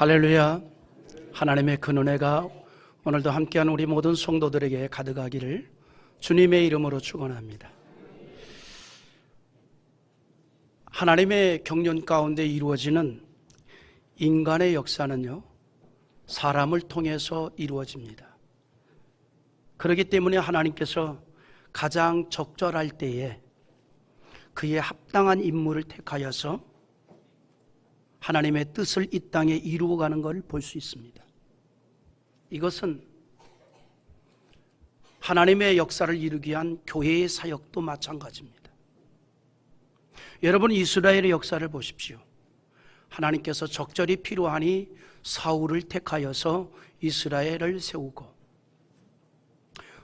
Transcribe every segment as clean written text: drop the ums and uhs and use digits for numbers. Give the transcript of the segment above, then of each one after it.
할렐루야. 하나님의 큰 은혜가 오늘도 함께한 우리 모든 성도들에게 가득하기를 주님의 이름으로 축원합니다. 하나님의 경륜 가운데 이루어지는 인간의 역사는요, 사람을 통해서 이루어집니다. 그렇기 때문에 하나님께서 가장 적절할 때에 그의 합당한 인물을 택하여서 하나님의 뜻을 이 땅에 이루어가는 것을 볼 수 있습니다. 이것은 하나님의 역사를 이루기 위한 교회의 사역도 마찬가지입니다. 여러분, 이스라엘의 역사를 보십시오. 하나님께서 적절히 필요하니 사울을 택하여서 이스라엘을 세우고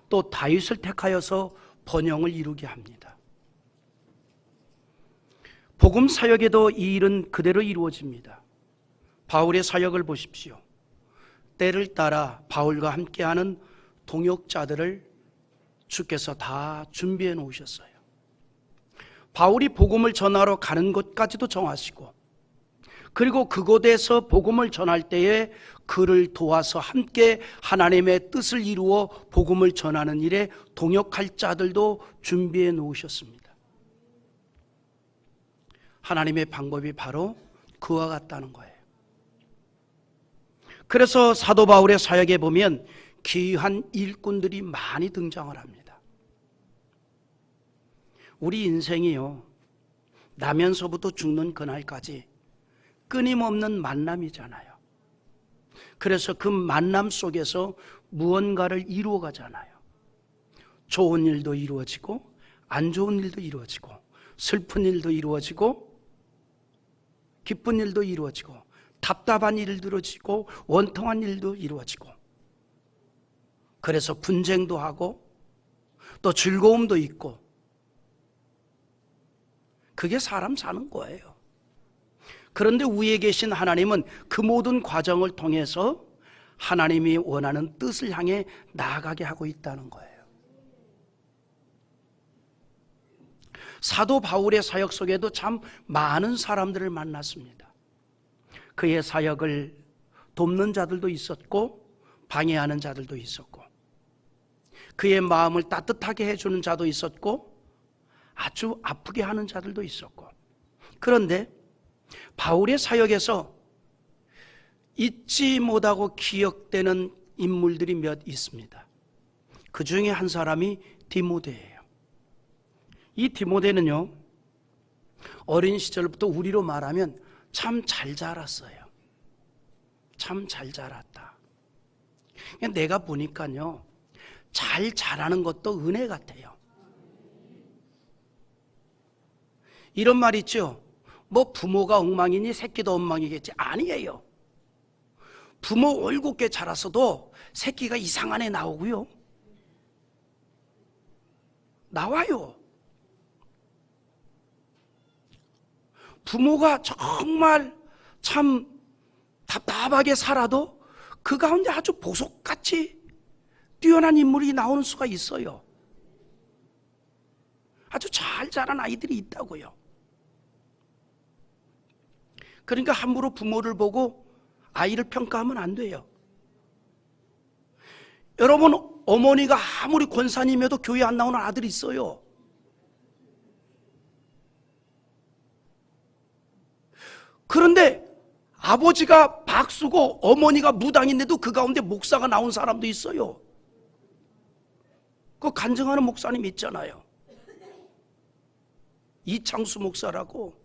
또 다윗을 택하여서 번영을 이루게 합니다. 복음 사역에도 이 일은 그대로 이루어집니다. 바울의 사역을 보십시오. 때를 따라 바울과 함께하는 동역자들을 주께서 다 준비해 놓으셨어요. 바울이 복음을 전하러 가는 곳까지도 정하시고, 그리고 그곳에서 복음을 전할 때에 그를 도와서 함께 하나님의 뜻을 이루어 복음을 전하는 일에 동역할 자들도 준비해 놓으셨습니다. 하나님의 방법이 바로 그와 같다는 거예요. 그래서 사도 바울의 사역에 보면 귀한 일꾼들이 많이 등장을 합니다. 우리 인생이요, 나면서부터 죽는 그날까지 끊임없는 만남이잖아요. 그래서 그 만남 속에서 무언가를 이루어 가잖아요. 좋은 일도 이루어지고 안 좋은 일도 이루어지고 슬픈 일도 이루어지고 기쁜 일도 이루어지고 답답한 일도 이루어지고 원통한 일도 이루어지고, 그래서 분쟁도 하고 또 즐거움도 있고, 그게 사람 사는 거예요. 그런데 위에 계신 하나님은 그 모든 과정을 통해서 하나님이 원하는 뜻을 향해 나아가게 하고 있다는 거예요. 사도 바울의 사역 속에도 참 많은 사람들을 만났습니다. 그의 사역을 돕는 자들도 있었고 방해하는 자들도 있었고, 그의 마음을 따뜻하게 해주는 자도 있었고 아주 아프게 하는 자들도 있었고, 그런데 바울의 사역에서 잊지 못하고 기억되는 인물들이 몇 있습니다. 그 중에 한 사람이 디모데예요. 이 디모데는요, 어린 시절부터 우리로 말하면 참 잘 자랐어요. 참 잘 자랐다. 내가 보니까요, 잘 자라는 것도 은혜 같아요. 이런 말 있죠. 뭐 부모가 엉망이니 새끼도 엉망이겠지. 아니에요. 부모 올곧게 자라서도 새끼가 이상한 애 나오고요. 나와요. 부모가 정말 참 답답하게 살아도 그 가운데 아주 보석같이 뛰어난 인물이 나오는 수가 있어요. 아주 잘 자란 아이들이 있다고요. 그러니까 함부로 부모를 보고 아이를 평가하면 안 돼요. 여러분, 어머니가 아무리 권사님이어도 교회 안 나오는 아들이 있어요. 그런데 아버지가 박수고 어머니가 무당인데도 그 가운데 목사가 나온 사람도 있어요. 그 간증하는 목사님 있잖아요. 이창수 목사라고.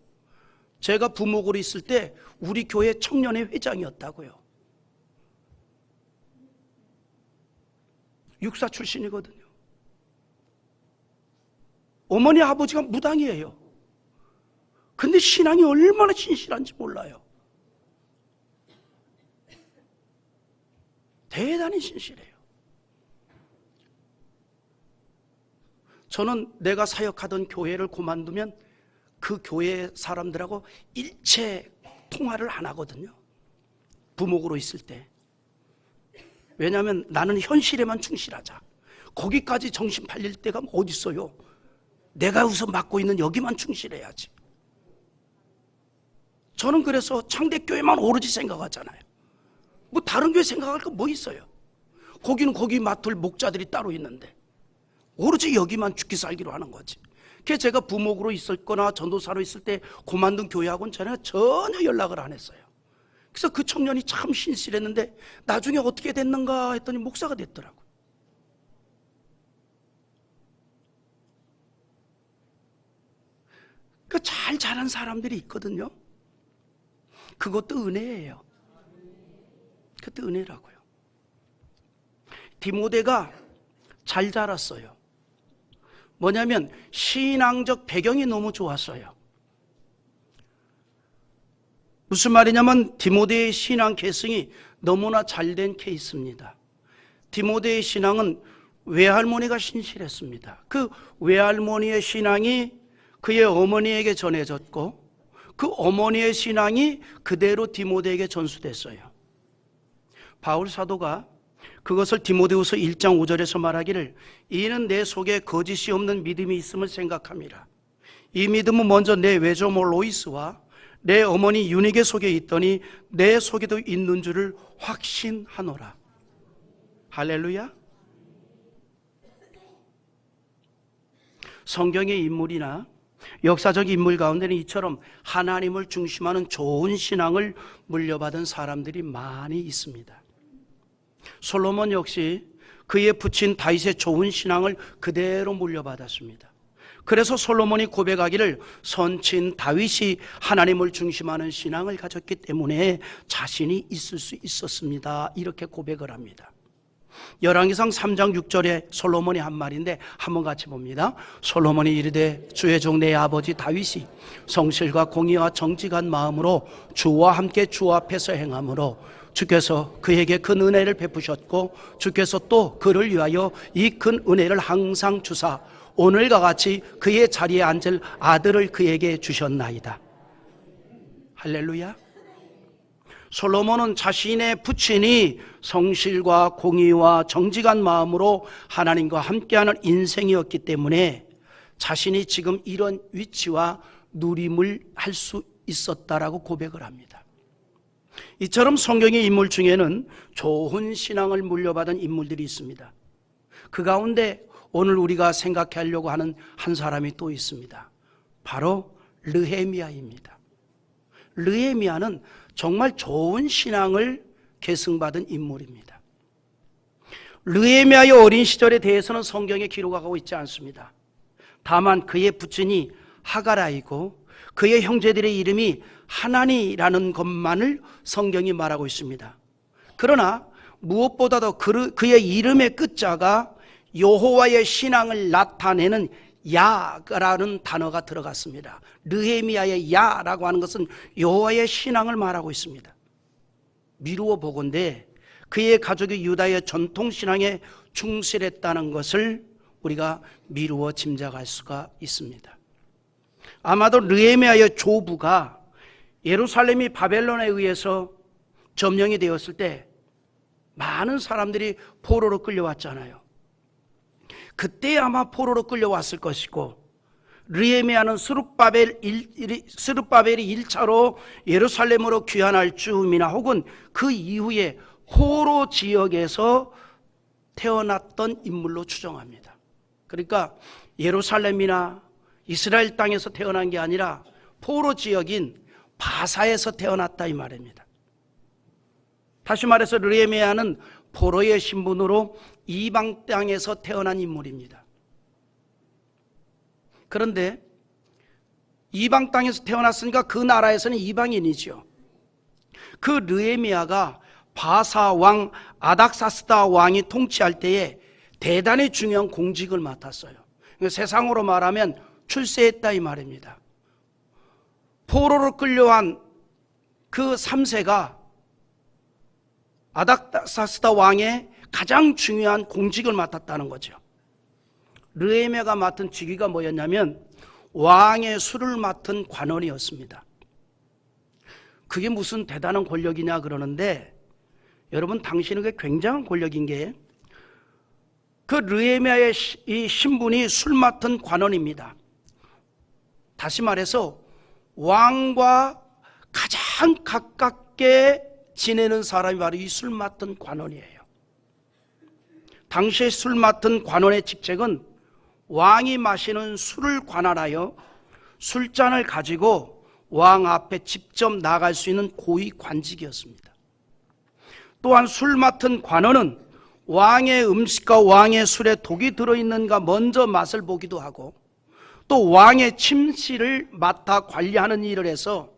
제가 부목으로 있을 때 우리 교회 청년회 회장이었다고요. 육사 출신이거든요. 어머니 아버지가 무당이에요. 근데 신앙이 얼마나 신실한지 몰라요. 대단히 신실해요. 저는 내가 사역하던 교회를 그만두면 그 교회 사람들하고 일체 통화를 안 하거든요. 부목으로 있을 때. 왜냐하면 나는 현실에만 충실하자. 거기까지 정신 팔릴 때가 어디 있어요. 내가 우선 맡고 있는 여기만 충실해야지. 저는 그래서 창대교회만 오로지 생각하잖아요. 뭐 다른 교회 생각할 거 뭐 있어요? 거기는 거기 맡을 목자들이 따로 있는데 오로지 여기만 죽기 살기로 하는 거지. 그래서 제가 부목으로 있었거나 전도사로 있을 때 그만둔 교회하고는 전혀 연락을 안 했어요. 그래서 그 청년이 참 신실했는데 나중에 어떻게 됐는가 했더니 목사가 됐더라고요. 그 잘 자란 사람들이 있거든요. 그것도 은혜예요. 그것도 은혜라고요. 디모데가 잘 자랐어요. 뭐냐면 신앙적 배경이 너무 좋았어요. 무슨 말이냐면 디모데의 신앙 계승이 너무나 잘된 케이스입니다. 디모데의 신앙은 외할머니가 신실했습니다. 그 외할머니의 신앙이 그의 어머니에게 전해졌고 그 어머니의 신앙이 그대로 디모데에게 전수됐어요. 바울 사도가 그것을 디모데후서 1장 5절에서 말하기를 이는 내 속에 거짓이 없는 믿음이 있음을 생각함이라. 이 믿음은 먼저 내 외조모 로이스와 내 어머니 유니게 속에 있더니 내 속에도 있는 줄을 확신하노라. 할렐루야. 성경의 인물이나 역사적 인물 가운데는 이처럼 하나님을 중심하는 좋은 신앙을 물려받은 사람들이 많이 있습니다. 솔로몬 역시 그의 부친 다윗의 좋은 신앙을 그대로 물려받았습니다. 그래서 솔로몬이 고백하기를 선친 다윗이 하나님을 중심하는 신앙을 가졌기 때문에 자신이 있을 수 있었습니다. 이렇게 고백을 합니다. 열왕기상 3장 6절에 솔로몬이 한 말인데 한번 같이 봅니다. 솔로몬이 이르되 주의 종 내 아버지 다윗이 성실과 공의와 정직한 마음으로 주와 함께 주 앞에서 행함으로 주께서 그에게 큰 은혜를 베푸셨고 주께서 또 그를 위하여 이 큰 은혜를 항상 주사 오늘과 같이 그의 자리에 앉을 아들을 그에게 주셨나이다. 할렐루야. 솔로몬은 자신의 부친이 성실과 공의와 정직한 마음으로 하나님과 함께하는 인생이었기 때문에 자신이 지금 이런 위치와 누림을 할 수 있었다라고 고백을 합니다. 이처럼 성경의 인물 중에는 좋은 신앙을 물려받은 인물들이 있습니다. 그 가운데 오늘 우리가 생각하려고 하는 한 사람이 또 있습니다. 바로 느헤미야입니다. 느헤미야는 정말 좋은 신앙을 계승받은 인물입니다. 느헤미야의 어린 시절에 대해서는 성경에 기록하고 있지 않습니다. 다만 그의 부친이 하가라이고 그의 형제들의 이름이 하나니라는 것만을 성경이 말하고 있습니다. 그러나 무엇보다도 그의 이름의 끝자가 여호와의 신앙을 나타내는 야라는 단어가 들어갔습니다. 느헤미야의 야라고 하는 것은 여호와의 신앙을 말하고 있습니다. 미루어 보건대 그의 가족이 유다의 전통신앙에 충실했다는 것을 우리가 미루어 짐작할 수가 있습니다. 아마도 느헤미야의 조부가 예루살렘이 바벨론에 의해서 점령이 되었을 때 많은 사람들이 포로로 끌려왔잖아요. 그때 아마 포로로 끌려왔을 것이고 느헤미야는 스룹바벨이 1차로 예루살렘으로 귀환할 즈음이나 혹은 그 이후에 포로 지역에서 태어났던 인물로 추정합니다. 그러니까 예루살렘이나 이스라엘 땅에서 태어난 게 아니라 포로 지역인 바사에서 태어났다 이 말입니다. 다시 말해서 느헤미야는 포로의 신분으로 이방 땅에서 태어난 인물입니다. 그런데 이방 땅에서 태어났으니까 그 나라에서는 이방인이죠. 그 느헤미야가 바사 왕 아닥사스다 왕이 통치할 때에 대단히 중요한 공직을 맡았어요. 세상으로 말하면 출세했다 이 말입니다. 포로로 끌려간 그 3세가 아닥사스다 왕의 가장 중요한 공직을 맡았다는 거죠. 느헤미야가 맡은 직위가 뭐였냐면 왕의 술을 맡은 관원이었습니다. 그게 무슨 대단한 권력이냐 그러는데 여러분 당신은 그게 굉장한 권력인 게 그 느헤미야의 이 신분이 술 맡은 관원입니다. 다시 말해서 왕과 가장 가깝게 지내는 사람이 바로 이 술 맡은 관원이에요. 당시에 술 맡은 관원의 직책은 왕이 마시는 술을 관할하여 술잔을 가지고 왕 앞에 직접 나갈 수 있는 고위 관직이었습니다. 또한 술 맡은 관원은 왕의 음식과 왕의 술에 독이 들어있는가 먼저 맛을 보기도 하고, 또 왕의 침실을 맡아 관리하는 일을 해서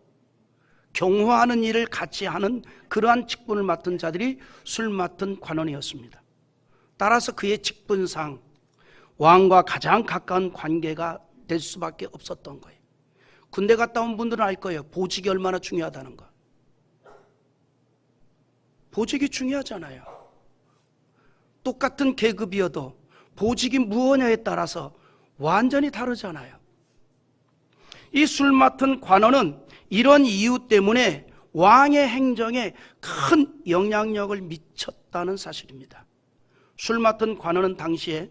경호하는 일을 같이 하는 그러한 직분을 맡은 자들이 술 맡은 관원이었습니다. 따라서 그의 직분상 왕과 가장 가까운 관계가 될 수밖에 없었던 거예요. 군대 갔다 온 분들은 알 거예요. 보직이 얼마나 중요하다는 거. 보직이 중요하잖아요. 똑같은 계급이어도 보직이 무엇냐에 따라서 완전히 다르잖아요. 이 술 맡은 관원은 이런 이유 때문에 왕의 행정에 큰 영향력을 미쳤다는 사실입니다. 술 맡은 관원은 당시에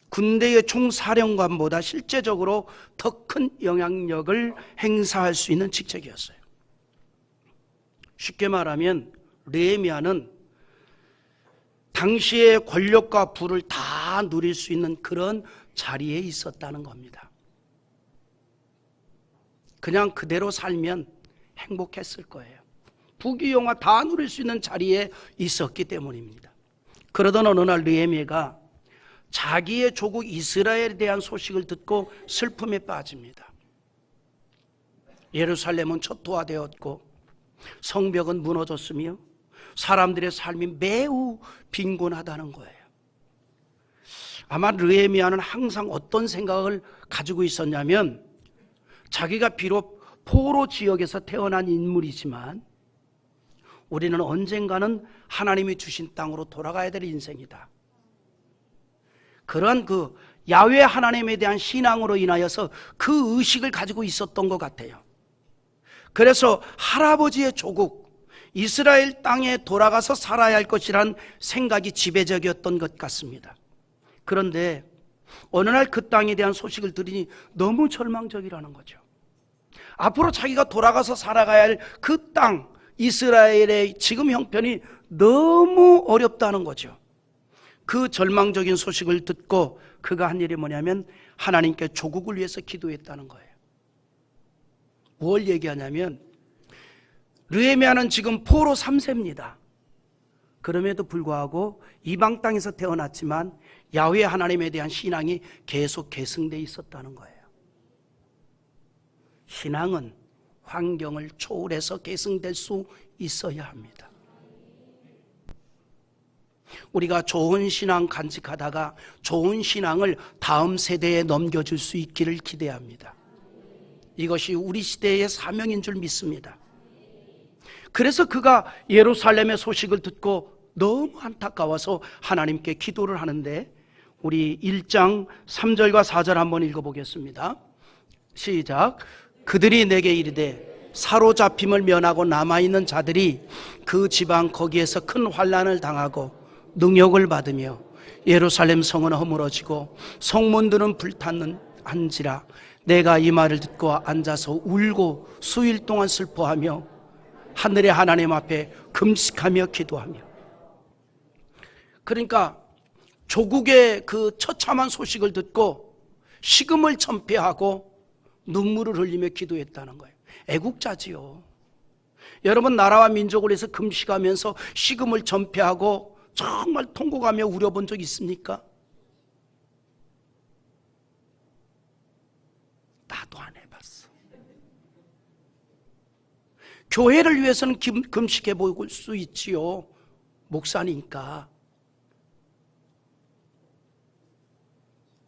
군대의 총사령관보다 실제적으로 더 큰 영향력을 행사할 수 있는 직책이었어요. 쉽게 말하면 느헤미야는 당시의 권력과 부를 다 누릴 수 있는 그런 자리에 있었다는 겁니다. 그냥 그대로 살면 행복했을 거예요. 부귀영화 다 누릴 수 있는 자리에 있었기 때문입니다. 그러던 어느 날 느헤미야가 자기의 조국 이스라엘에 대한 소식을 듣고 슬픔에 빠집니다. 예루살렘은 초토화되었고 성벽은 무너졌으며 사람들의 삶이 매우 빈곤하다는 거예요. 아마 느헤미야는 항상 어떤 생각을 가지고 있었냐면, 자기가 비록 포로 지역에서 태어난 인물이지만 우리는 언젠가는 하나님이 주신 땅으로 돌아가야 될 인생이다. 그러한 그 야훼 하나님에 대한 신앙으로 인하여서 그 의식을 가지고 있었던 것 같아요. 그래서 할아버지의 조국 이스라엘 땅에 돌아가서 살아야 할 것이란 생각이 지배적이었던 것 같습니다. 그런데 어느 날 그 땅에 대한 소식을 들으니 너무 절망적이라는 거죠. 앞으로 자기가 돌아가서 살아가야 할 그 땅, 이스라엘의 지금 형편이 너무 어렵다는 거죠. 그 절망적인 소식을 듣고 그가 한 일이 뭐냐면 하나님께 조국을 위해서 기도했다는 거예요. 뭘 얘기하냐면, 느헤미야는 지금 포로 3세입니다. 그럼에도 불구하고 이방 땅에서 태어났지만 야훼 하나님에 대한 신앙이 계속 계승되어 있었다는 거예요. 신앙은 환경을 초월해서 계승될 수 있어야 합니다. 우리가 좋은 신앙 간직하다가 좋은 신앙을 다음 세대에 넘겨줄 수 있기를 기대합니다. 이것이 우리 시대의 사명인 줄 믿습니다. 그래서 그가 예루살렘의 소식을 듣고 너무 안타까워서 하나님께 기도를 하는데, 우리 1장 3절과 4절 한번 읽어보겠습니다. 시작. 그들이 내게 이르되 사로잡힘을 면하고 남아있는 자들이 그 지방 거기에서 큰 환난을 당하고 능욕을 받으며 예루살렘 성은 허물어지고 성문들은 불탔는 한지라 내가 이 말을 듣고 앉아서 울고 수일 동안 슬퍼하며 하늘의 하나님 앞에 금식하며 기도하며. 그러니까 조국의 그 처참한 소식을 듣고 식음을 전폐하고 눈물을 흘리며 기도했다는 거예요. 애국자지요. 여러분, 나라와 민족을 위해서 금식하면서 식음을 전폐하고 정말 통곡하며 울어본 적 있습니까? 나도 안 해봤어. 교회를 위해서는 금식해 볼 수 있지요. 목사니까.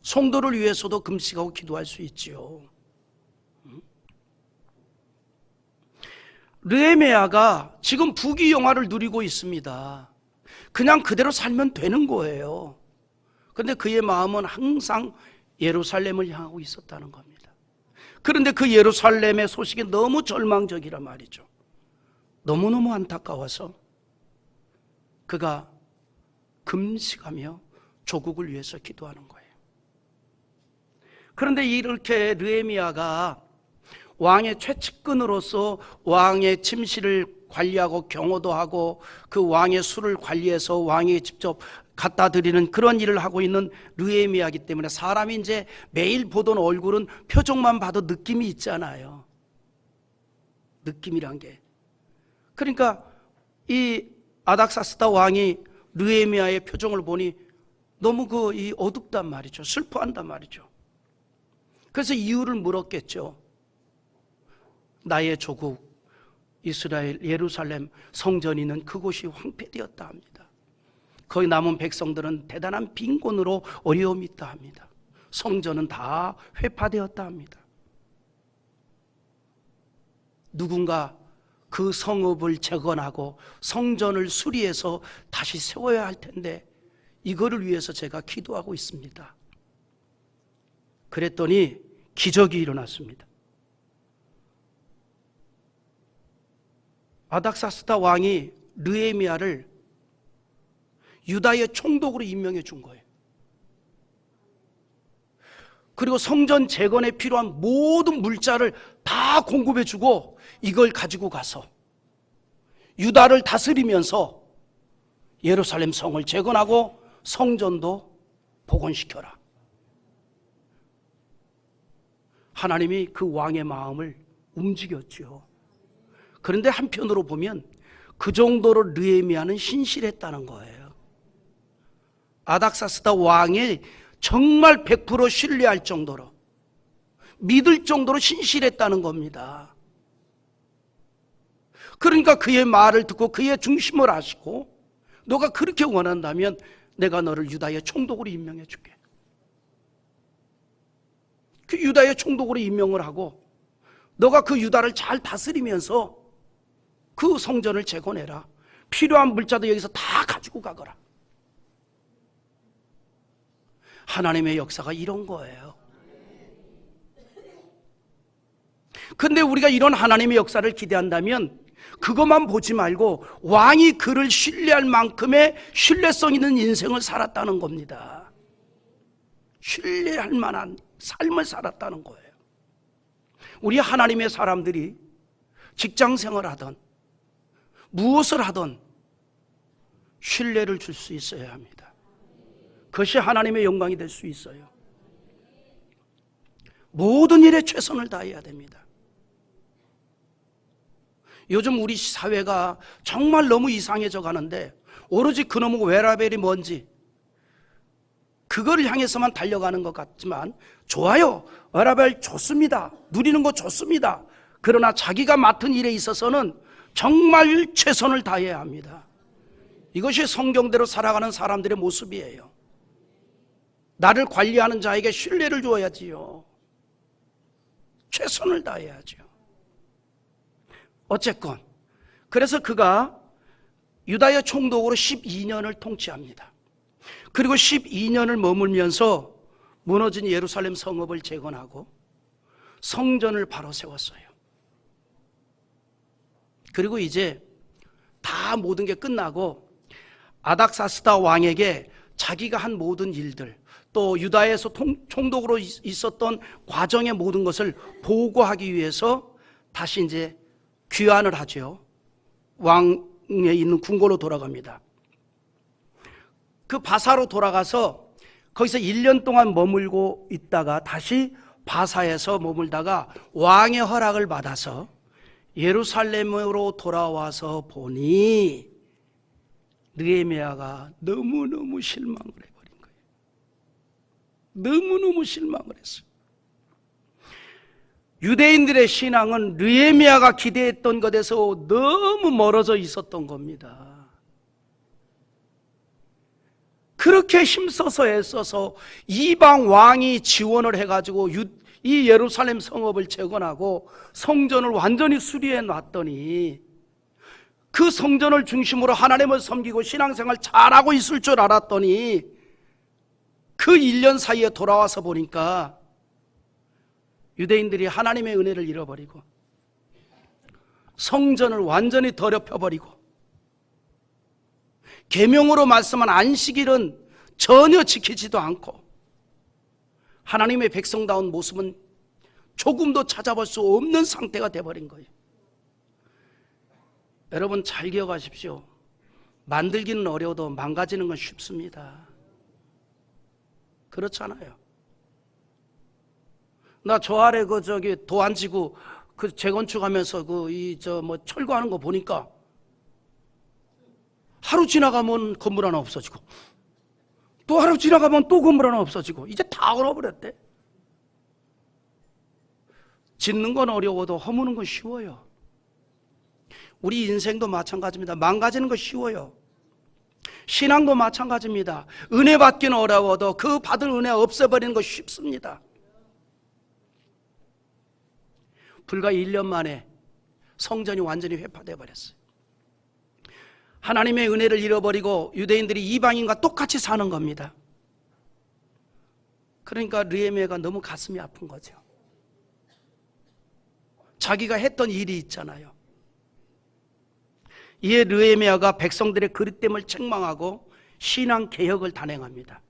성도를 위해서도 금식하고 기도할 수 있지요. 느헤미야가 지금 부귀영화를 누리고 있습니다. 그냥 그대로 살면 되는 거예요. 그런데 그의 마음은 항상 예루살렘을 향하고 있었다는 겁니다. 그런데 그 예루살렘의 소식이 너무 절망적이란 말이죠. 너무너무 안타까워서 그가 금식하며 조국을 위해서 기도하는 거예요. 그런데 이렇게 느헤미야가 왕의 최측근으로서 왕의 침실을 관리하고 경호도 하고 그 왕의 술을 관리해서 왕이 직접 갖다 드리는 그런 일을 하고 있는 느헤미야이기 때문에 사람이 이제 매일 보던 얼굴은 표정만 봐도 느낌이 있잖아요. 느낌이란 게. 그러니까 이 아닥사스다 왕이 느헤미야의 표정을 보니 너무 어둡단 말이죠. 슬퍼한단 말이죠. 그래서 이유를 물었겠죠. 나의 조국 이스라엘 예루살렘 성전이 있는 그곳이 황폐되었다 합니다. 거기 남은 백성들은 대단한 빈곤으로 어려움이 있다 합니다. 성전은 다 회파되었다 합니다. 누군가 그 성읍을 재건하고 성전을 수리해서 다시 세워야 할 텐데 이거를 위해서 제가 기도하고 있습니다. 그랬더니 기적이 일어났습니다. 아닥사스다 왕이 느헤미야를 유다의 총독으로 임명해 준 거예요. 그리고 성전 재건에 필요한 모든 물자를 다 공급해 주고 이걸 가지고 가서 유다를 다스리면서 예루살렘 성을 재건하고 성전도 복원시켜라. 하나님이 그 왕의 마음을 움직였죠. 그런데 한편으로 보면 그 정도로 느헤미야는 신실했다는 거예요. 아닥사스다 왕이 정말 100% 신뢰할 정도로 믿을 정도로 신실했다는 겁니다. 그러니까 그의 말을 듣고 그의 중심을 아시고 너가 그렇게 원한다면 내가 너를 유다의 총독으로 임명해 줄게. 그 유다의 총독으로 임명을 하고 너가 그 유다를 잘 다스리면서 그 성전을 재건해라. 필요한 물자도 여기서 다 가지고 가거라. 하나님의 역사가 이런 거예요. 근데 우리가 이런 하나님의 역사를 기대한다면 그것만 보지 말고 왕이 그를 신뢰할 만큼의 신뢰성 있는 인생을 살았다는 겁니다. 신뢰할 만한 삶을 살았다는 거예요. 우리 하나님의 사람들이 직장생활을 하든 무엇을 하든 신뢰를 줄 수 있어야 합니다. 그것이 하나님의 영광이 될 수 있어요. 모든 일에 최선을 다해야 됩니다. 요즘 우리 사회가 정말 너무 이상해져 가는데 오로지 그놈의 웨라벨이 뭔지 그거를 향해서만 달려가는 것 같지만 좋아요. 웨라벨 좋습니다. 누리는 거 좋습니다. 그러나 자기가 맡은 일에 있어서는 정말 최선을 다해야 합니다. 이것이 성경대로 살아가는 사람들의 모습이에요. 나를 관리하는 자에게 신뢰를 줘야지요. 최선을 다해야죠. 어쨌건 그래서 그가 유다의 총독으로 12년을 통치합니다. 그리고 12년을 머물면서 무너진 예루살렘 성읍을 재건하고 성전을 바로 세웠어요. 그리고 이제 다 모든 게 끝나고 아닥사스다 왕에게 자기가 한 모든 일들 또 유다에서 총독으로 있었던 과정의 모든 것을 보고하기 위해서 다시 이제 귀환을 하죠. 왕에 있는 궁궐로 돌아갑니다. 그 바사로 돌아가서 거기서 1년 동안 머물고 있다가 다시 바사에서 머물다가 왕의 허락을 받아서 예루살렘으로 돌아와서 보니 느헤미야가 너무너무 실망을 해버린 거예요. 너무너무 실망을 했어요. 유대인들의 신앙은 느헤미야가 기대했던 것에서 너무 멀어져 있었던 겁니다. 그렇게 힘써서 애써서 이방 왕이 지원을 해가지고 이 예루살렘 성읍을 재건하고 성전을 완전히 수리해 놨더니 그 성전을 중심으로 하나님을 섬기고 신앙생활 잘하고 있을 줄 알았더니 그 1년 사이에 돌아와서 보니까 유대인들이 하나님의 은혜를 잃어버리고 성전을 완전히 더럽혀버리고 계명으로 말씀한 안식일은 전혀 지키지도 않고 하나님의 백성다운 모습은 조금도 찾아볼 수 없는 상태가 되어버린 거예요. 여러분 잘 기억하십시오. 만들기는 어려워도 망가지는 건 쉽습니다. 그렇잖아요. 나 저 아래 도안 지구 재건축하면서 철거하는 거 보니까 하루 지나가면 건물 하나 없어지고 또 하루 지나가면 또 건물 하나 없어지고 이제 다 얼어버렸대. 짓는 건 어려워도 허무는 건 쉬워요. 우리 인생도 마찬가지입니다. 망가지는 거 쉬워요. 신앙도 마찬가지입니다. 은혜 받기는 어려워도 그 받은 은혜 없애버리는 거 쉽습니다. 불과 1년 만에 성전이 완전히 회파되어 버렸어요. 하나님의 은혜를 잃어버리고 유대인들이 이방인과 똑같이 사는 겁니다. 그러니까 느헤미야가 너무 가슴이 아픈 거죠. 자기가 했던 일이 있잖아요. 이에 느헤미야가 백성들의 그릇됨을 책망하고 신앙 개혁을 단행합니다.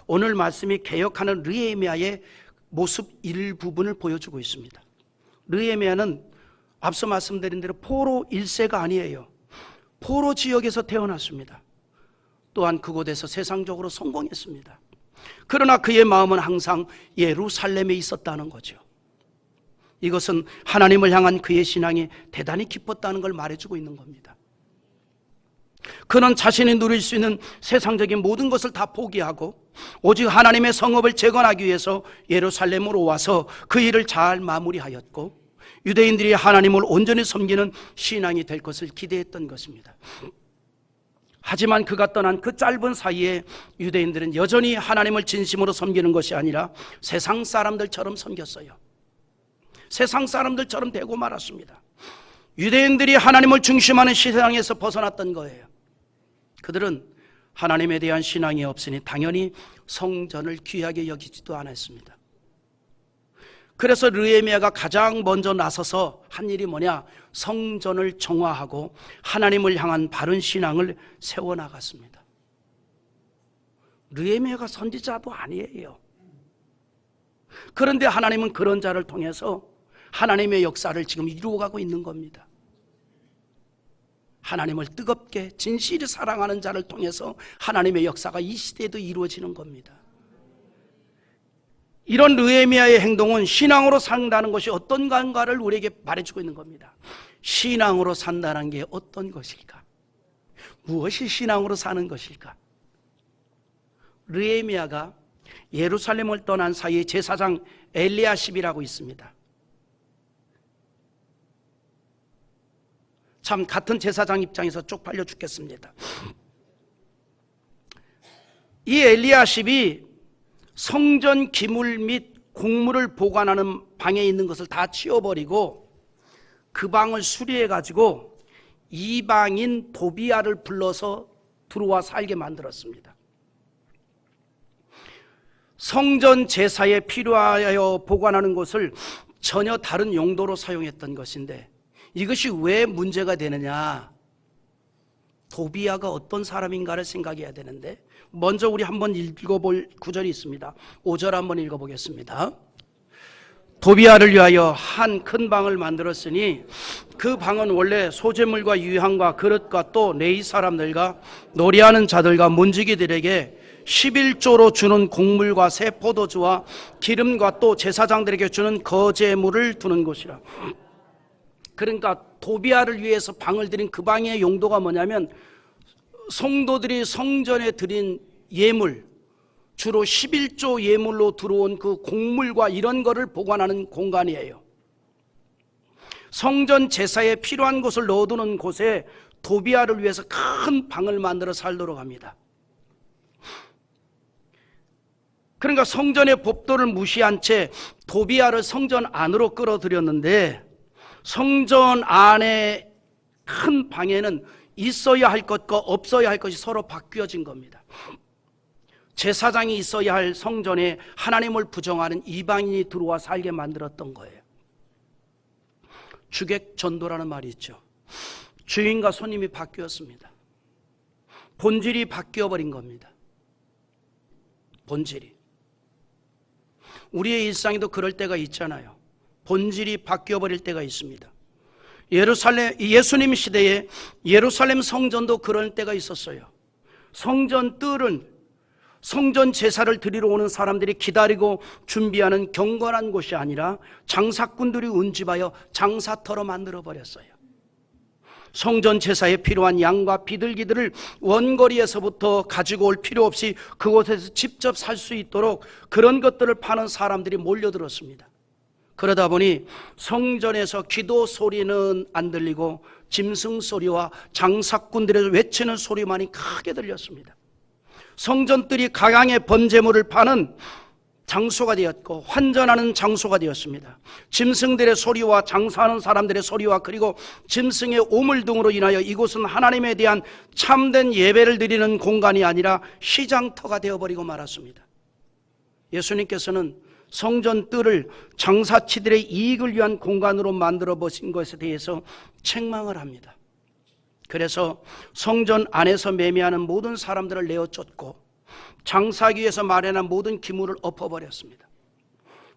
오늘 말씀이 개혁하는 느헤미야의 모습 일부분을 보여주고 있습니다. 느헤미야는 앞서 말씀드린 대로 포로 1세가 아니에요. 포로 지역에서 태어났습니다. 또한 그곳에서 세상적으로 성공했습니다. 그러나 그의 마음은 항상 예루살렘에 있었다는 거죠. 이것은 하나님을 향한 그의 신앙이 대단히 깊었다는 걸 말해주고 있는 겁니다. 그는 자신이 누릴 수 있는 세상적인 모든 것을 다 포기하고 오직 하나님의 성읍을 재건하기 위해서 예루살렘으로 와서 그 일을 잘 마무리하였고 유대인들이 하나님을 온전히 섬기는 신앙이 될 것을 기대했던 것입니다. 하지만 그가 떠난 그 짧은 사이에 유대인들은 여전히 하나님을 진심으로 섬기는 것이 아니라 세상 사람들처럼 섬겼어요. 세상 사람들처럼 되고 말았습니다. 유대인들이 하나님을 중심하는 신앙에서 벗어났던 거예요. 그들은 하나님에 대한 신앙이 없으니 당연히 성전을 귀하게 여기지도 않았습니다. 그래서 느헤미야가 가장 먼저 나서서 한 일이 뭐냐? 성전을 정화하고 하나님을 향한 바른 신앙을 세워나갔습니다. 느헤미야가 선지자도 아니에요. 그런데 하나님은 그런 자를 통해서 하나님의 역사를 지금 이루어가고 있는 겁니다. 하나님을 뜨겁게 진실히 사랑하는 자를 통해서 하나님의 역사가 이 시대에도 이루어지는 겁니다. 이런 느헤미야의 행동은 신앙으로 산다는 것이 어떤 건가를 우리에게 말해주고 있는 겁니다. 신앙으로 산다는 게 어떤 것일까? 무엇이 신앙으로 사는 것일까? 느헤미야가 예루살렘을 떠난 사이에 제사장 엘리야십이라고 있습니다. 참 같은 제사장 입장에서 쪽팔려 죽겠습니다. 이 엘리야십이 성전 기물 및 곡물을 보관하는 방에 있는 것을 다 치워버리고 그 방을 수리해가지고 이방인 도비야를 불러서 들어와 살게 만들었습니다. 성전 제사에 필요하여 보관하는 것을 전혀 다른 용도로 사용했던 것인데 이것이 왜 문제가 되느냐? 도비야가 어떤 사람인가를 생각해야 되는데 먼저 우리 한번 읽어볼 구절이 있습니다. 5절 한번 읽어보겠습니다. 도비야를 위하여 한 큰 방을 만들었으니 그 방은 원래 소재물과 유향과 그릇과 또 네이 사람들과 노래하는 자들과 문지기들에게 11조로 주는 곡물과 새 포도주와 기름과 또 제사장들에게 주는 거제물을 두는 곳이라. 그러니까 도비야를 위해서 방을 드린 그 방의 용도가 뭐냐면 성도들이 성전에 드린 예물, 주로 11조 예물로 들어온 그 곡물과 이런 거를 보관하는 공간이에요. 성전 제사에 필요한 것을 넣어두는 곳에 도비야를 위해서 큰 방을 만들어 살도록 합니다. 그러니까 성전의 법도를 무시한 채 도비야를 성전 안으로 끌어들였는데 성전 안에 큰 방에는 있어야 할 것과 없어야 할 것이 서로 바뀌어진 겁니다. 제사장이 있어야 할 성전에 하나님을 부정하는 이방인이 들어와 살게 만들었던 거예요. 주객 전도라는 말이 있죠. 주인과 손님이 바뀌었습니다. 본질이 바뀌어버린 겁니다. 본질이. 우리의 일상에도 그럴 때가 있잖아요. 본질이 바뀌어버릴 때가 있습니다. 예수님 시대에 예루살렘 성전도 그런 때가 있었어요. 성전 뜰은 성전 제사를 드리러 오는 사람들이 기다리고 준비하는 경건한 곳이 아니라 장사꾼들이 운집하여 장사터로 만들어버렸어요. 성전 제사에 필요한 양과 비둘기들을 원거리에서부터 가지고 올 필요 없이 그곳에서 직접 살 수 있도록 그런 것들을 파는 사람들이 몰려들었습니다. 그러다 보니 성전에서 기도 소리는 안 들리고 짐승 소리와 장사꾼들의 외치는 소리만이 크게 들렸습니다. 성전들이 각양의 번제물을 파는 장소가 되었고 환전하는 장소가 되었습니다. 짐승들의 소리와 장사하는 사람들의 소리와 그리고 짐승의 오물 등으로 인하여 이곳은 하나님에 대한 참된 예배를 드리는 공간이 아니라 시장터가 되어버리고 말았습니다. 예수님께서는 성전 뜰을 장사치들의 이익을 위한 공간으로 만들어 보신 것에 대해서 책망을 합니다. 그래서 성전 안에서 매매하는 모든 사람들을 내어 쫓고 장사하기 위해서 마련한 모든 기물을 엎어버렸습니다.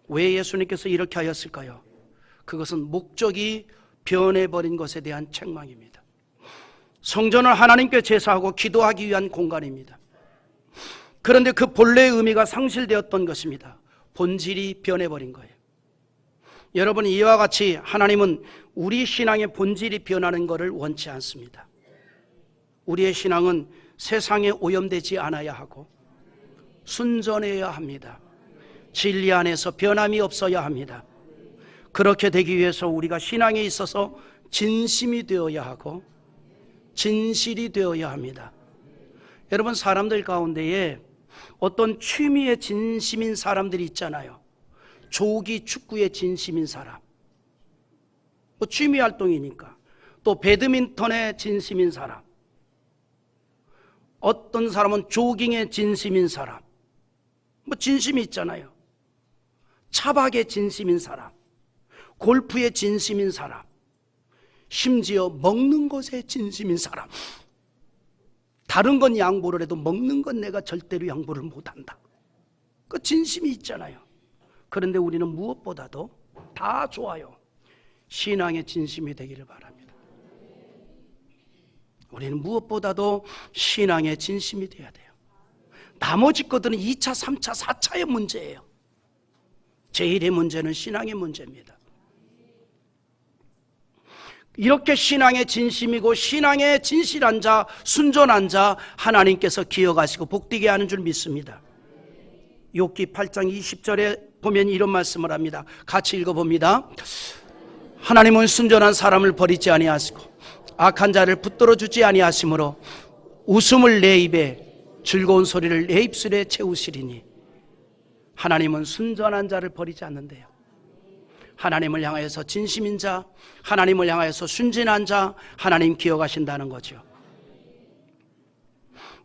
왜 예수님께서 이렇게 하였을까요? 그것은 목적이 변해버린 것에 대한 책망입니다. 성전을 하나님께 제사하고 기도하기 위한 공간입니다. 그런데 그 본래의 의미가 상실되었던 것입니다. 본질이 변해버린 거예요. 여러분, 이와 같이 하나님은 우리 신앙의 본질이 변하는 것을 원치 않습니다. 우리의 신앙은 세상에 오염되지 않아야 하고 순전해야 합니다. 진리 안에서 변함이 없어야 합니다. 그렇게 되기 위해서 우리가 신앙에 있어서 진심이 되어야 하고 진실이 되어야 합니다. 여러분, 사람들 가운데에 어떤 취미에 진심인 사람들이 있잖아요. 조기 축구에 진심인 사람, 취미 활동이니까. 또 배드민턴에 진심인 사람, 어떤 사람은 조깅에 진심인 사람, 진심이 있잖아요. 차박에 진심인 사람, 골프에 진심인 사람, 심지어 먹는 것에 진심인 사람. 다른 건 양보를 해도 먹는 건 내가 절대로 양보를 못한다. 그 진심이 있잖아요. 그런데 우리는 무엇보다도 다 좋아요. 신앙의 진심이 되기를 바랍니다. 우리는 무엇보다도 신앙의 진심이 되어야 돼요. 나머지 것들은 2차, 3차, 4차의 문제예요. 제1의 문제는 신앙의 문제입니다. 이렇게 신앙의 진심이고 신앙의 진실한 자, 순전한 자 하나님께서 기억하시고 복되게 하는 줄 믿습니다. 욥기 8장 20절에 보면 이런 말씀을 합니다. 같이 읽어봅니다. 하나님은 순전한 사람을 버리지 아니하시고 악한 자를 붙들어 주지 아니하시므로 웃음을 내 입에 즐거운 소리를 내 입술에 채우시리니. 하나님은 순전한 자를 버리지 않는데요. 하나님을 향하여서 진심인 자, 하나님을 향하여서 순진한 자, 하나님 기억하신다는 거죠.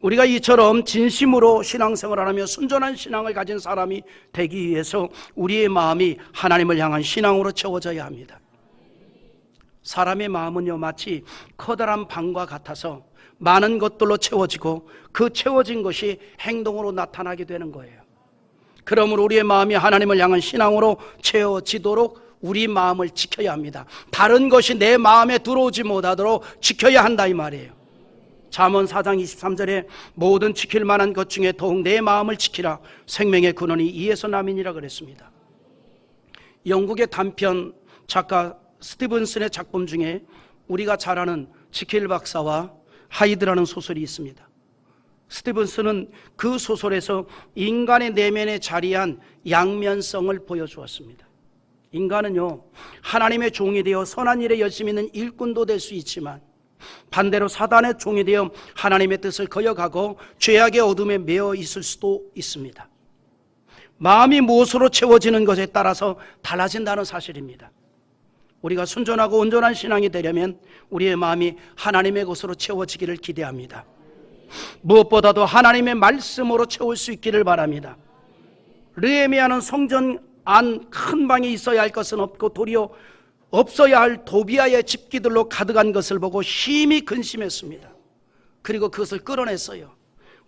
우리가 이처럼 진심으로 신앙생활을 하며 순전한 신앙을 가진 사람이 되기 위해서 우리의 마음이 하나님을 향한 신앙으로 채워져야 합니다. 사람의 마음은요, 마치 커다란 방과 같아서 많은 것들로 채워지고 그 채워진 것이 행동으로 나타나게 되는 거예요. 그러므로 우리의 마음이 하나님을 향한 신앙으로 채워지도록 우리 마음을 지켜야 합니다. 다른 것이 내 마음에 들어오지 못하도록 지켜야 한다 이 말이에요. 잠언 4장 23절에 모든 지킬 만한 것 중에 더욱 내 마음을 지키라. 생명의 근원이 이에서 남이니라 그랬습니다. 영국의 단편 작가 스티븐슨의 작품 중에 우리가 잘 아는 지킬 박사와 하이드라는 소설이 있습니다. 스티븐슨은 그 소설에서 인간의 내면에 자리한 양면성을 보여주었습니다. 인간은요, 하나님의 종이 되어 선한 일에 열심히 있는 일꾼도 될 수 있지만 반대로 사단의 종이 되어 하나님의 뜻을 거역하고 죄악의 어둠에 매여 있을 수도 있습니다. 마음이 무엇으로 채워지는 것에 따라서 달라진다는 사실입니다. 우리가 순전하고 온전한 신앙이 되려면 우리의 마음이 하나님의 것으로 채워지기를 기대합니다. 무엇보다도 하나님의 말씀으로 채울 수 있기를 바랍니다. 르헤미야는 성전 안 큰 방에 있어야 할 것은 없고 도리어 없어야 할 도비아의 집기들로 가득한 것을 보고 심히 근심했습니다. 그리고 그것을 끌어냈어요.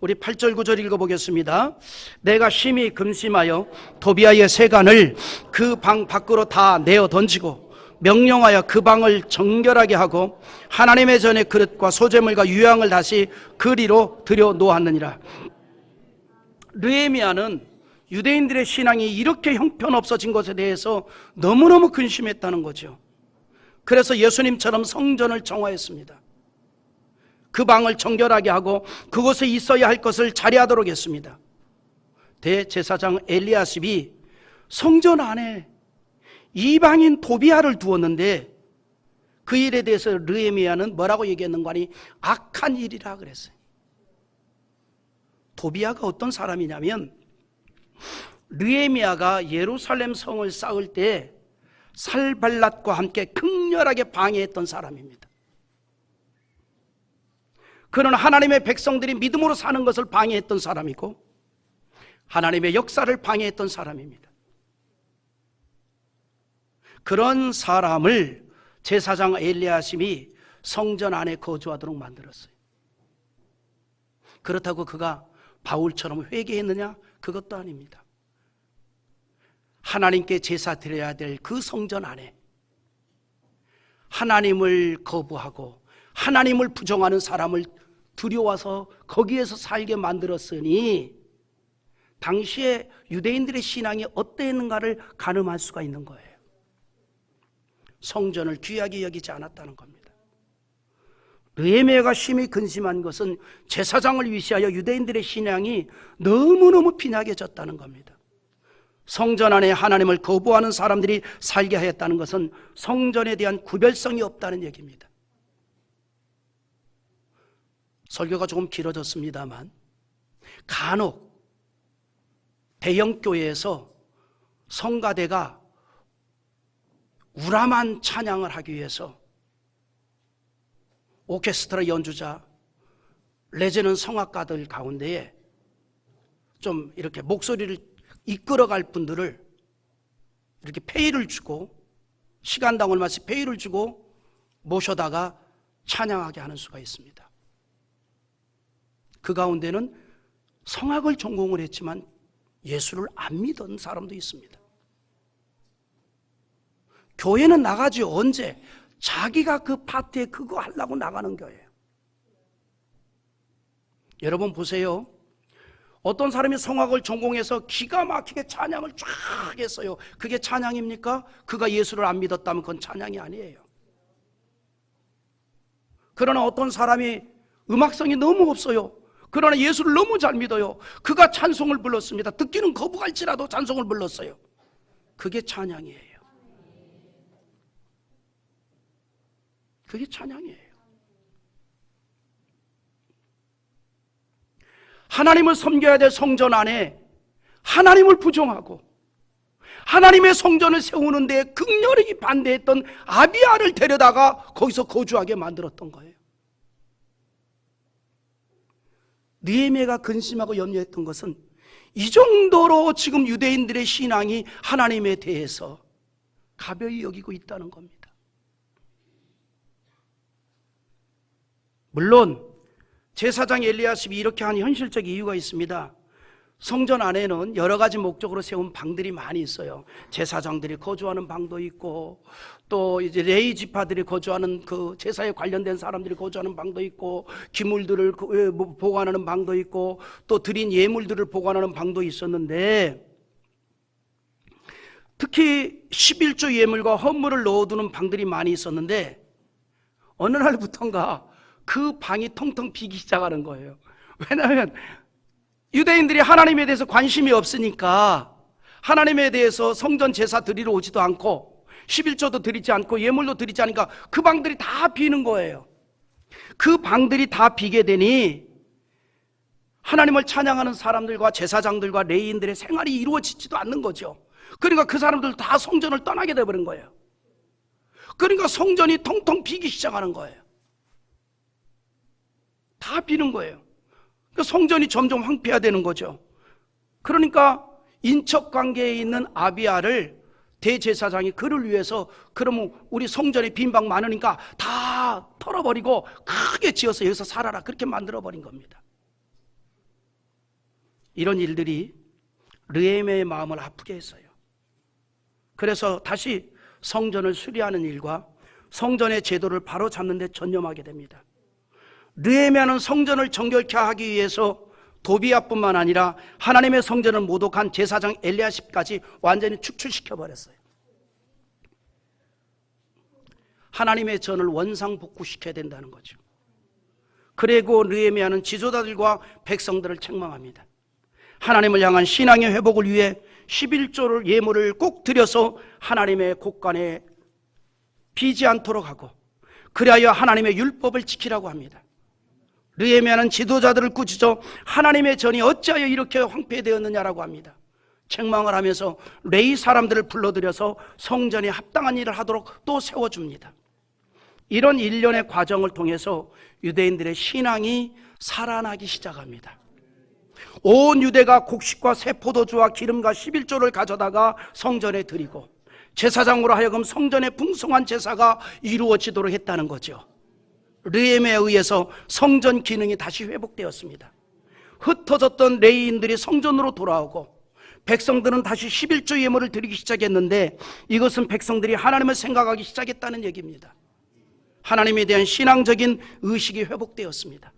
우리 8절 9절 읽어보겠습니다. 내가 심히 근심하여 도비아의 세간을 그 방 밖으로 다 내어 던지고 명령하여 그 방을 정결하게 하고 하나님의 전에 그릇과 소재물과 유향을 다시 그리로 들여 놓았느니라. 느헤미야는 유대인들의 신앙이 이렇게 형편없어진 것에 대해서 너무너무 근심했다는 거죠. 그래서 예수님처럼 성전을 정화했습니다. 그 방을 정결하게 하고 그곳에 있어야 할 것을 자리하도록 했습니다. 대제사장 엘리야십이 성전 안에 이방인 도비아를 두었는데 그 일에 대해서 느헤미야는 뭐라고 얘기했는가 하니 악한 일이라 그랬어요. 도비아가 어떤 사람이냐면 느헤미야가 예루살렘 성을 쌓을 때 살발랏과 함께 극렬하게 방해했던 사람입니다. 그는 하나님의 백성들이 믿음으로 사는 것을 방해했던 사람이고 하나님의 역사를 방해했던 사람입니다. 그런 사람을 제사장 엘리야십이 성전 안에 거주하도록 만들었어요. 그렇다고 그가 바울처럼 회개했느냐? 그것도 아닙니다. 하나님께 제사 드려야 될 그 성전 안에 하나님을 거부하고 하나님을 부정하는 사람을 들여와서 거기에서 살게 만들었으니 당시에 유대인들의 신앙이 어땠는가를 가늠할 수가 있는 거예요. 성전을 귀하게 여기지 않았다는 겁니다. 느헤미야가 심히 근심한 것은 제사장을 위시하여 유대인들의 신앙이 너무너무 빈약해졌다는 겁니다. 성전 안에 하나님을 거부하는 사람들이 살게 하였다는 것은 성전에 대한 구별성이 없다는 얘기입니다. 설교가 조금 길어졌습니다만 간혹 대형교회에서 성가대가 우람한 찬양을 하기 위해서 오케스트라 연주자, 내지는 성악가들 가운데에 좀 이렇게 목소리를 이끌어갈 분들을 이렇게 페이를 주고 시간당 얼마씩 페이를 주고 모셔다가 찬양하게 하는 수가 있습니다. 그 가운데는 성악을 전공을 했지만 예수를 안 믿은 사람도 있습니다. 교회는 나가지 언제? 자기가 그 파티에 그거 하려고 나가는 교회예요. 여러분 보세요. 어떤 사람이 성악을 전공해서 기가 막히게 찬양을 쫙 했어요. 그게 찬양입니까? 그가 예수를 안 믿었다면 그건 찬양이 아니에요. 그러나 어떤 사람이 음악성이 너무 없어요. 그러나 예수를 너무 잘 믿어요. 그가 찬송을 불렀습니다. 듣기는 거부갈지라도 찬송을 불렀어요. 그게 찬양이에요. 그게 찬양이에요. 하나님을 섬겨야 될 성전 안에 하나님을 부정하고 하나님의 성전을 세우는 데 극렬히 반대했던 아비야를 데려다가 거기서 거주하게 만들었던 거예요. 느헤미야가 근심하고 염려했던 것은 이 정도로 지금 유대인들의 신앙이 하나님에 대해서 가벼이 여기고 있다는 겁니다. 물론 제사장 엘리야십이 이렇게 한 현실적 이유가 있습니다. 성전 안에는 여러 가지 목적으로 세운 방들이 많이 있어요. 제사장들이 거주하는 방도 있고 또 이제 레위 지파들이 거주하는 그 제사에 관련된 사람들이 거주하는 방도 있고 기물들을 보관하는 방도 있고 또 드린 예물들을 보관하는 방도 있었는데 특히 11조 예물과 헌물을 넣어두는 방들이 많이 있었는데 어느 날부턴가 그 방이 텅텅 비기 시작하는 거예요. 왜냐하면 유대인들이 하나님에 대해서 관심이 없으니까 하나님에 대해서 성전 제사 드리러 오지도 않고 11조도 드리지 않고 예물도 드리지 않으니까 그 방들이 다 비는 거예요. 그 방들이 다 비게 되니 하나님을 찬양하는 사람들과 제사장들과 레위인들의 생활이 이루어지지도 않는 거죠. 그러니까 그 사람들 다 성전을 떠나게 돼버린 거예요. 그러니까 성전이 텅텅 비기 시작하는 거예요. 다 비는 거예요. 그러니까 성전이 점점 황폐화되는 거죠. 그러니까 인척관계에 있는 아비야를 대제사장이 그를 위해서 그러면 우리 성전에 빈 방 많으니까 다 털어버리고 크게 지어서 여기서 살아라 그렇게 만들어버린 겁니다. 이런 일들이 느헤미야의 마음을 아프게 했어요. 그래서 다시 성전을 수리하는 일과 성전의 제도를 바로잡는 데 전념하게 됩니다. 느헤미야는 성전을 정결케 하기 위해서 도비야뿐만 아니라 하나님의 성전을 모독한 제사장 엘리야십까지 완전히 축출시켜버렸어요. 하나님의 전을 원상복구시켜야 된다는 거죠. 그리고 느헤미야는 지도자들과 백성들을 책망합니다. 하나님을 향한 신앙의 회복을 위해 11조를 예물을 꼭 드려서 하나님의 곳간에 비지 않도록 하고, 그리하여 하나님의 율법을 지키라고 합니다. 느헤미야는 지도자들을 꾸짖어 하나님의 전이 어찌하여 이렇게 황폐되었느냐라고 합니다. 책망을 하면서 레위 사람들을 불러들여서 성전에 합당한 일을 하도록 또 세워줍니다. 이런 일련의 과정을 통해서 유대인들의 신앙이 살아나기 시작합니다. 온 유대가 곡식과 새 포도주와 기름과 11조를 가져다가 성전에 드리고, 제사장으로 하여금 성전의 풍성한 제사가 이루어지도록 했다는 거죠. 느헤미야에 의해서 성전 기능이 다시 회복되었습니다. 흩어졌던 레위인들이 성전으로 돌아오고, 백성들은 다시 11조 예물을 드리기 시작했는데, 이것은 백성들이 하나님을 생각하기 시작했다는 얘기입니다. 하나님에 대한 신앙적인 의식이 회복되었습니다.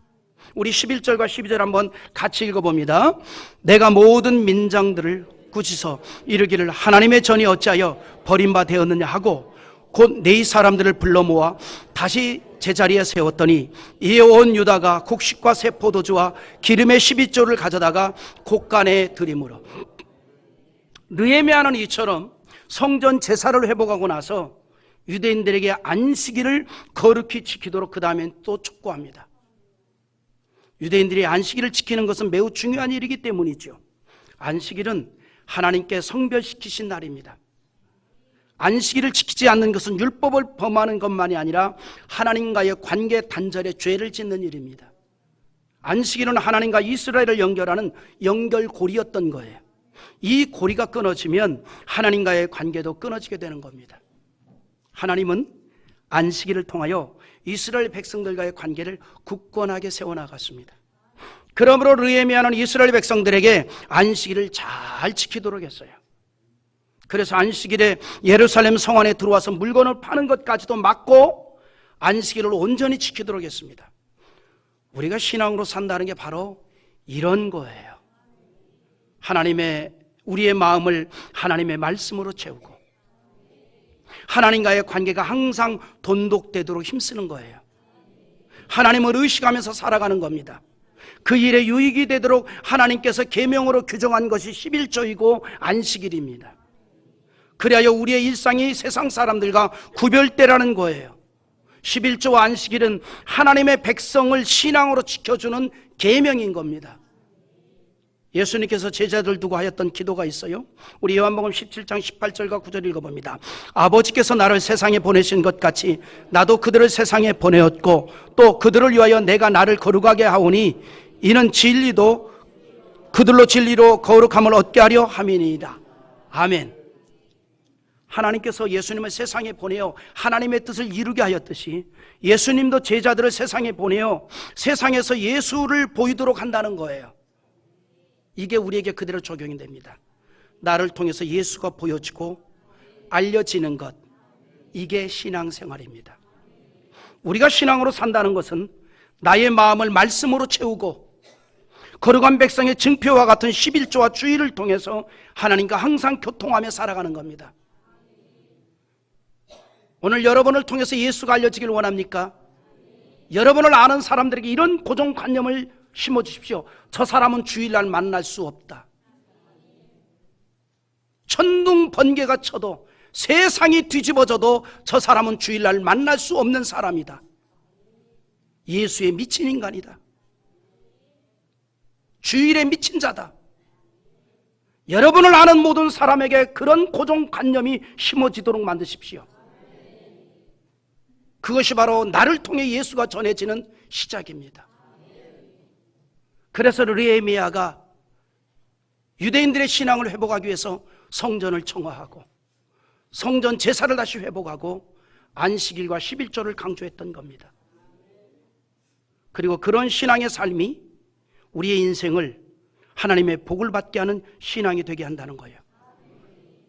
우리 11절과 12절 한번 같이 읽어봅니다. 내가 모든 민장들을 꾸짖어 이르기를 하나님의 전이 어찌하여 버림바 되었느냐 하고, 곧 네 사람들을 불러 모아 다시 제자리에 세웠더니 이에 온 유다가 곡식과 새 포도주와 기름의 12조를 가져다가 곳간에 드리므로. 느헤미야는 이처럼 성전 제사를 회복하고 나서 유대인들에게 안식일을 거룩히 지키도록 그 다음엔 또 촉구합니다. 유대인들이 안식일을 지키는 것은 매우 중요한 일이기 때문이죠. 안식일은 하나님께 성별시키신 날입니다. 안식일을 지키지 않는 것은 율법을 범하는 것만이 아니라 하나님과의 관계 단절에 죄를 짓는 일입니다. 안식일은 하나님과 이스라엘을 연결하는 연결고리였던 거예요. 이 고리가 끊어지면 하나님과의 관계도 끊어지게 되는 겁니다. 하나님은 안식일을 통하여 이스라엘 백성들과의 관계를 굳건하게 세워나갔습니다. 그러므로 느헤미야는 이스라엘 백성들에게 안식일을 잘 지키도록 했어요. 그래서 안식일에 예루살렘 성 안에 들어와서 물건을 파는 것까지도 막고 안식일을 온전히 지키도록 했습니다. 우리가 신앙으로 산다는 게 바로 이런 거예요. 우리의 마음을 하나님의 말씀으로 채우고 하나님과의 관계가 항상 돈독되도록 힘쓰는 거예요. 하나님을 의식하면서 살아가는 겁니다. 그 일에 유익이 되도록 하나님께서 계명으로 규정한 것이 11조이고 안식일입니다. 그리하여 우리의 일상이 세상 사람들과 구별되라는 거예요. 11조와 안식일은 하나님의 백성을 신앙으로 지켜주는 계명인 겁니다. 예수님께서 제자들 두고 하였던 기도가 있어요. 우리 요한복음 17장 18절과 9절 읽어봅니다. 아버지께서 나를 세상에 보내신 것 같이 나도 그들을 세상에 보내었고 또 그들을 위하여 내가 나를 거룩하게 하오니 이는 진리도 그들로 진리로 거룩함을 얻게 하려 함이니이다. 아멘. 하나님께서 예수님을 세상에 보내어 하나님의 뜻을 이루게 하였듯이 예수님도 제자들을 세상에 보내어 세상에서 예수를 보이도록 한다는 거예요. 이게 우리에게 그대로 적용이 됩니다. 나를 통해서 예수가 보여지고 알려지는 것, 이게 신앙생활입니다. 우리가 신앙으로 산다는 것은 나의 마음을 말씀으로 채우고 거룩한 백성의 증표와 같은 11조와 주의를 통해서 하나님과 항상 교통하며 살아가는 겁니다. 오늘 여러분을 통해서 예수가 알려지길 원합니까? 여러분을 아는 사람들에게 이런 고정관념을 심어주십시오. 저 사람은 주일날 만날 수 없다. 천둥 번개가 쳐도 세상이 뒤집어져도 저 사람은 주일날 만날 수 없는 사람이다. 예수에 미친 인간이다. 주일에 미친 자다. 여러분을 아는 모든 사람에게 그런 고정관념이 심어지도록 만드십시오. 그것이 바로 나를 통해 예수가 전해지는 시작입니다. 그래서 느헤미야가 유대인들의 신앙을 회복하기 위해서 성전을 청화하고 성전 제사를 다시 회복하고 안식일과 11조를 강조했던 겁니다. 그리고 그런 신앙의 삶이 우리의 인생을 하나님의 복을 받게 하는 신앙이 되게 한다는 거예요.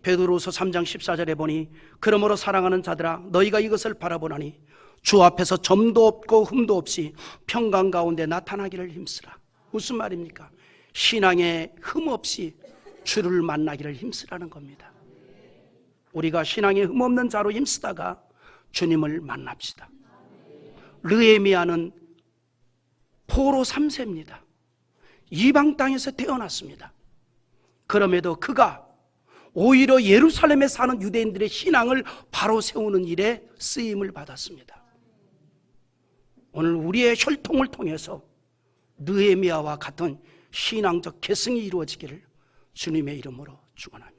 베드로서 3장 14절에 보니 그러므로 사랑하는 자들아 너희가 이것을 바라보나니 주 앞에서 점도 없고 흠도 없이 평강 가운데 나타나기를 힘쓰라. 무슨 말입니까? 신앙에 흠 없이 주를 만나기를 힘쓰라는 겁니다. 우리가 신앙에 흠 없는 자로 힘쓰다가 주님을 만납시다. 르에미야는 포로 3세입니다. 이방 땅에서 태어났습니다. 그럼에도 그가 오히려 예루살렘에 사는 유대인들의 신앙을 바로 세우는 일에 쓰임을 받았습니다. 오늘 우리의 혈통을 통해서 느헤미야와 같은 신앙적 계승이 이루어지기를 주님의 이름으로 축원합니다.